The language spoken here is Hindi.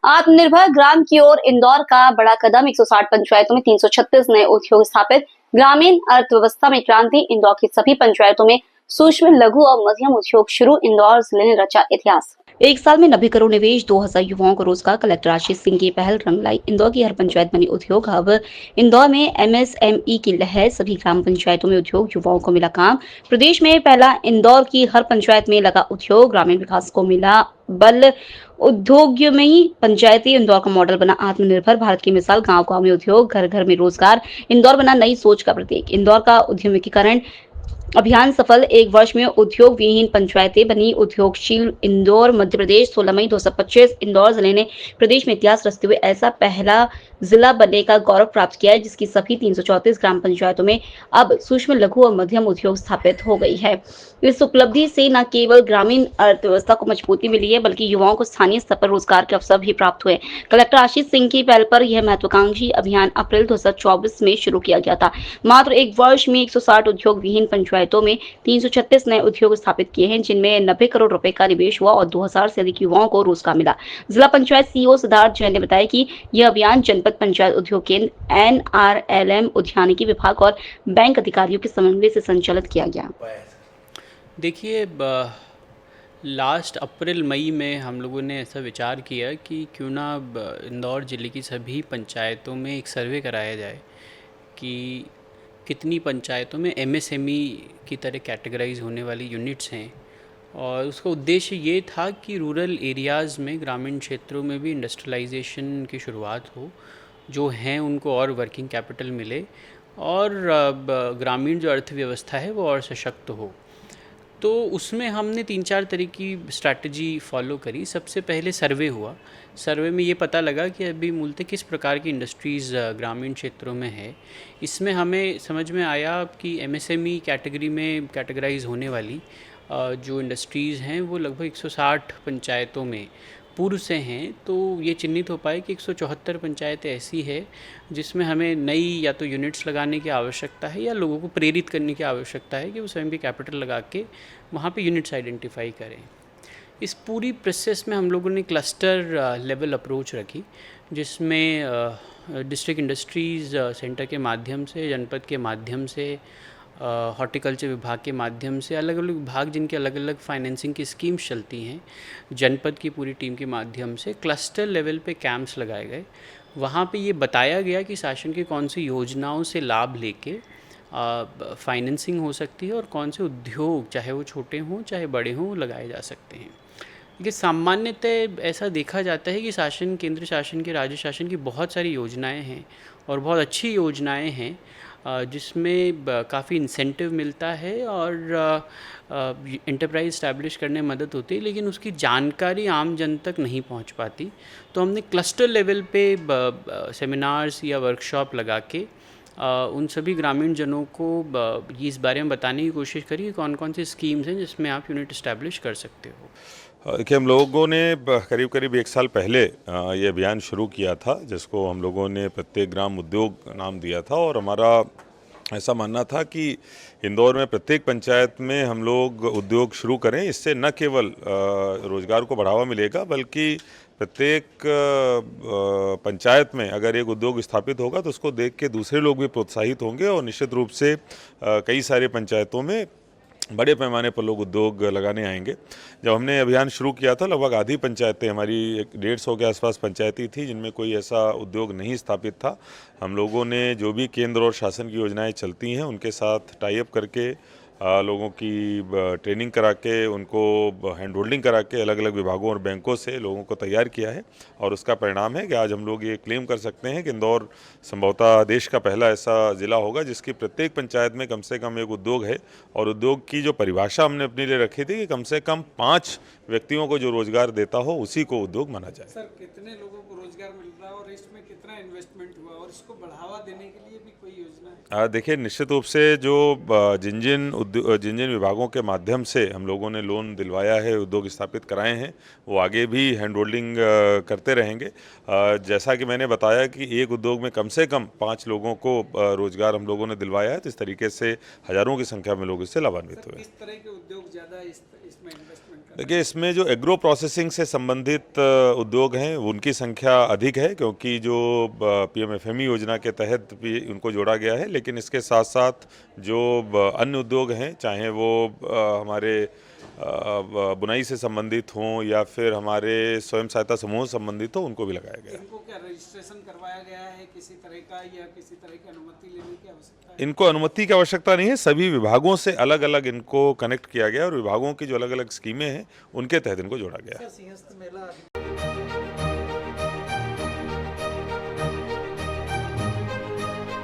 आत्मनिर्भर ग्राम की ओर इंदौर का बड़ा कदम। 160 पंचायतों में 336 नए उद्योग स्थापित। ग्रामीण अर्थव्यवस्था में क्रांति। इंदौर की सभी पंचायतों में सूक्ष्म, लघु और मध्यम उद्योग शुरू। इंदौर जिले ने रचा इतिहास। एक साल में 90 करोड़ निवेश, 2000 युवाओं को रोजगार। कलेक्टर आशीष सिंह की पहल रंग लाई। इंदौर की हर पंचायत बनी उद्योग हब। इंदौर में एमएसएमई की लहर। सभी ग्राम पंचायतों में उद्योग, युवाओं को मिला काम। प्रदेश में पहला इंदौर की हर पंचायत में लगा उद्योग। ग्रामीण विकास को मिला बल। उद्योगमयी पंचायती इंदौर का मॉडल बना आत्मनिर्भर भारत की मिसाल। गांव गांव में उद्योग, घर घर में रोजगार। इंदौर बना नई सोच का प्रतीक। इंदौर का उद्यमीकरण अभियान सफल। एक वर्ष में उद्योग विहीन पंचायतें बनी उद्योगशील। इंदौर मध्य प्रदेश। 16 मई 2025 इंदौर जिले ने प्रदेश में इतिहास रचते हुए ऐसा पहला जिला बनने का गौरव प्राप्त किया है जिसकी सभी 334 ग्राम पंचायतों में अब सूक्ष्म, लघु और मध्यम उद्योग स्थापित हो गई है। इस उपलब्धि से न केवल ग्रामीण अर्थव्यवस्था को मजबूती मिली है बल्कि युवाओं को स्थानीय स्तर पर रोजगार के अवसर भी प्राप्त हुए। कलेक्टर आशीष सिंह की पहल पर यह महत्वाकांक्षी अभियान अप्रैल 2024 में शुरू किया गया था। मात्र एक वर्ष में 160 उद्योग विहीन पंचायतों में 336 नए उद्योग स्थापित किए हैं जिनमें 90 करोड़ रुपए का निवेश हुआ और 2000 से अधिक युवाओं को रोजगार मिला। जिला पंचायत सीईओ सिद्धार्थ जैन ने बताया कि यह अभियान जनपद पंचायत उद्योग केंद्र, एनआरएलएम, उद्यानिकी विभाग और बैंक अधिकारियों के समन्वय से संचालित किया गया। देखिए, लास्ट अप्रैल मई में हम लोगों ने ऐसा विचार किया कि क्यों ना इंदौर ज़िले की सभी पंचायतों में एक सर्वे कराया जाए कि कितनी पंचायतों में एमएसएमई की तरह कैटेगराइज होने वाली यूनिट्स हैं। और उसका उद्देश्य ये था कि रूरल एरियाज़ में, ग्रामीण क्षेत्रों में भी इंडस्ट्रियलाइजेशन की शुरुआत हो, जो हैं उनको और वर्किंग कैपिटल मिले और ग्रामीण जो अर्थव्यवस्था है वो और सशक्त हो। तो उसमें हमने 3-4 तरह की स्ट्रैटेजी फॉलो करी। सबसे पहले सर्वे हुआ। सर्वे में ये पता लगा कि अभी मूलतः किस प्रकार की इंडस्ट्रीज़ ग्रामीण क्षेत्रों में है। इसमें हमें समझ में आया कि एमएसएमई कैटेगरी में कैटेगराइज होने वाली जो इंडस्ट्रीज़ हैं वो लगभग 160 पंचायतों में पूर्व से हैं। तो ये चिन्हित हो पाए कि 174 पंचायतें ऐसी है जिसमें हमें नई या तो यूनिट्स लगाने की आवश्यकता है या लोगों को प्रेरित करने की आवश्यकता है कि वो स्वयं भी कैपिटल लगा के वहाँ पे यूनिट्स आइडेंटिफाई करें। इस पूरी प्रोसेस में हम लोगों ने क्लस्टर लेवल अप्रोच रखी जिसमें डिस्ट्रिक्ट इंडस्ट्रीज़ सेंटर के माध्यम से, जनपद के माध्यम से, हॉर्टिकल्चर विभाग के माध्यम से, अलग अलग विभाग जिनके अलग अलग फाइनेंसिंग की स्कीम्स चलती हैं, जनपद की पूरी टीम के माध्यम से क्लस्टर लेवल पे कैंप्स लगाए गए। वहाँ पे ये बताया गया कि शासन की कौन सी योजनाओं से लाभ लेके फाइनेंसिंग हो सकती है और कौन से उद्योग, चाहे वो छोटे हों चाहे बड़े हों, लगाए जा सकते हैं। कि सामान्यतः ऐसा देखा जाता है कि शासन, केंद्र शासन की, राज्य शासन की बहुत सारी योजनाएं हैं और बहुत अच्छी योजनाएं हैं जिसमें काफ़ी इंसेंटिव मिलता है और एंटरप्राइज इस्टेब्लिश करने में मदद होती है, लेकिन उसकी जानकारी आम जन तक नहीं पहुंच पाती। तो हमने क्लस्टर लेवल पे सेमिनार्स या वर्कशॉप लगा के उन सभी ग्रामीण जनों को ये इस बारे में बताने की कोशिश करी कि कौन कौन सी स्कीम्स हैं जिसमें आप यूनिट इस्टेब्लिश कर सकते हो। देखिए, हम लोगों ने करीब करीब 1 साल पहले ये अभियान शुरू किया था जिसको हम लोगों ने प्रत्येक ग्राम उद्योग नाम दिया था। और हमारा ऐसा मानना था कि इंदौर में प्रत्येक पंचायत में हम लोग उद्योग शुरू करें। इससे न केवल रोजगार को बढ़ावा मिलेगा बल्कि प्रत्येक पंचायत में अगर एक उद्योग स्थापित होगा तो उसको देख के दूसरे लोग भी प्रोत्साहित होंगे और निश्चित रूप से कई सारे पंचायतों में बड़े पैमाने पर लोग उद्योग लगाने आएंगे। जब हमने अभियान शुरू किया था लगभग आधी पंचायतें हमारी 150 के आसपास पंचायती थी जिनमें कोई ऐसा उद्योग नहीं स्थापित था। हम लोगों ने जो भी केंद्र और शासन की योजनाएं चलती हैं उनके साथ टाई अप करके लोगों की ट्रेनिंग करा के, उनको हैंड होल्डिंग करा के अलग अलग विभागों और बैंकों से लोगों को तैयार किया है। और उसका परिणाम है कि आज हम लोग ये क्लेम कर सकते हैं कि इंदौर संभवतः देश का पहला ऐसा ज़िला होगा जिसकी प्रत्येक पंचायत में कम से कम एक उद्योग है। और उद्योग की जो परिभाषा हमने अपने लिए रखी थी कि कम से कम 5 व्यक्तियों को जो रोजगार देता हो उसी को उद्योग माना जाए। सर, कितने लोगों को रोजगार मिल रहा है और इसमें कितना इन्वेस्टमेंट हुआ और इसको बढ़ावा देने के लिए भी कोई योजना है? देखिए, निश्चित रूप से जो जिन जिन जिन जिन विभागों के माध्यम से हम लोगों ने लोन दिलवाया है, उद्योग स्थापित कराए हैं, वो आगे भी हैंड होल्डिंग करते रहेंगे। जैसा कि मैंने बताया कि एक उद्योग में कम से कम 5 लोगों को रोजगार हम लोगों ने दिलवाया है, तो इस तरीके से हजारों की संख्या में लोग इससे लाभान्वित हुए। किस तरह के उद्योग ज़्यादा इसमें इन्वेस्टमेंट कर देखिए, इसमें जो एग्रो प्रोसेसिंग से संबंधित उद्योग हैं उनकी संख्या अधिक है, क्योंकि जो पीएमएफएमई योजना के तहत भी उनको जोड़ा गया है। लेकिन इसके साथ साथ जो अन्य उद्योग हैं, चाहे वो हमारे बुनाई से संबंधित हों या फिर हमारे स्वयं सहायता समूह से संबंधित हो, उनको भी लगाया गया है। इनको क्या रजिस्ट्रेशन करवाया गया है किसी तरह का, या किसी तरह की अनुमति लेने की आवश्यकता है? इनको अनुमति की आवश्यकता नहीं है, सभी विभागों से अलग अलग इनको कनेक्ट किया गया और विभागों की जो अलग अलग स्कीमें हैं उनके तहत इनको जोड़ा गया है। सिंहस्थ मेला